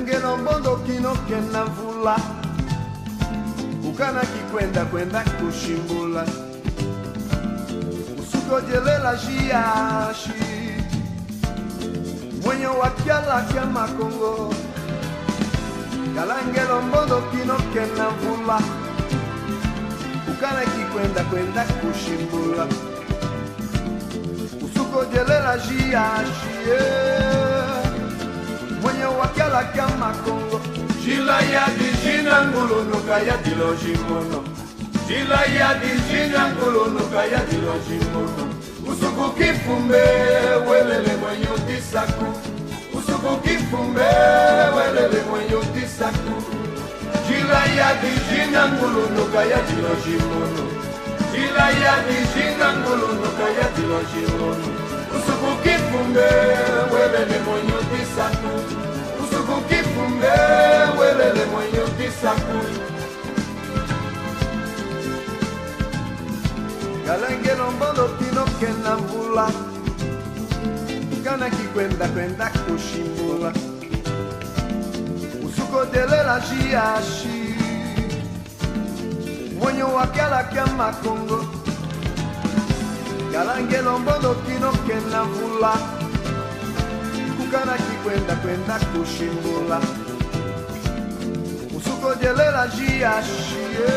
Kalengelo mbondo kino kena vula ukana kikwenda kwenda kushimbula usuko jelela jiashi mwenye wakiala kya makongo Kalengelo mbondo kino kena vula ukana kikwenda kwenda kushimbula usuko jelela jiashi mwenye wakiala kya makongo Jila ya di jina ngulu nuka ya di lo jimono Jila ya di jina ngulu nuka ya di lo jimono Usuku kifumbe welele mwenye tisaku Usuku kifumbe welele mwenye tisaku Jila ya di jina ngulu nuka ya di lo jimono Jila ya di jina ngulu nuka ya di lo jimono Usuku kifumbe welele mwenye tisaku Usuku kifumbe welele mwenye tisaku Kalengelo mbondo kino kena mvula Kana kikwenda kwenda kushimbula Usuko delela jiashi mwenye wakala kya makongo Kalengelo mbondo kino kena mvula Kana kikwenda kwenda kushimbula Usuko jelela jiashie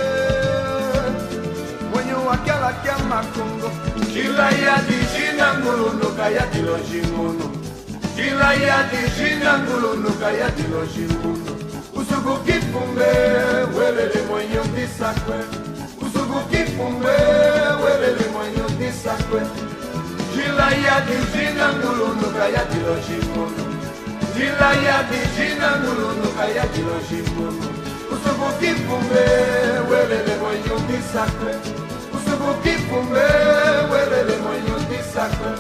mwenye wakala kya makongo Jila ya di jina ngulu nuka ya di lo jimono Jila ya di jina ngulu nuka ya di lo jimono Usuko kifumbe welele mwenye tisakwe Usuko kifumbe welele mwenye tisakwe Jila ya di jina ngulu nuka ya di lo jimono Jila ya di jina ngulu nuka ya di lo jimono Usuku kifumbe welele mwenye tisakwe Usuku kifumbe welele mwenye tisakwe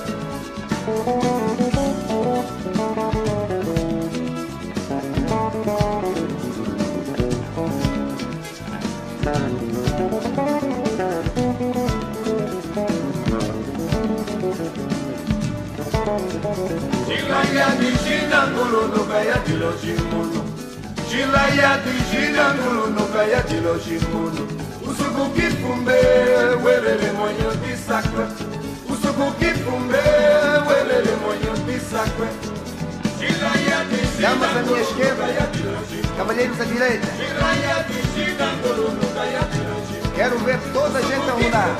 Jila ya di jina ngulu nuka ya di lo jimono Jila ya di jina ngulu nuka ya di lo jimono Usuku kifumbe welele mwenye tisakwe Usuku kifumbe welele mwenye tisakwe Jila ya di jina ngulu nuka ya di lo jimono Cavalheiros à direita. Jila ya di jina ngulu nuka ya di lo jimono Quero ver toda a gente arrumar.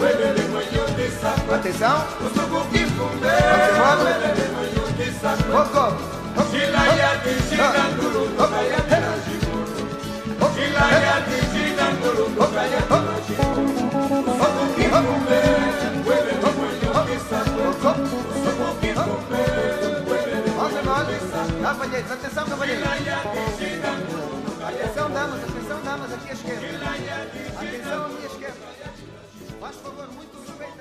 Welele mwenye tisakwe Atenção. Usuku kifumbe welele mwenye tisakwe Coco. Jila ya di jina ngulu nuka ya di lo jimono Jila ya di jina ngulu nuka ya di lo jimono Usuku kifumbe welele mwenye tisakwe Usuku kifumbe welele Nossa, mwenye nós. tisakwe Cavalheiros, atenção, cavalheiros. Jila ya di jina ngulu nuka ya di Atenção, damas, aqui à esquerda. Atenção à minha esquerda. Faz favor, muito respeito.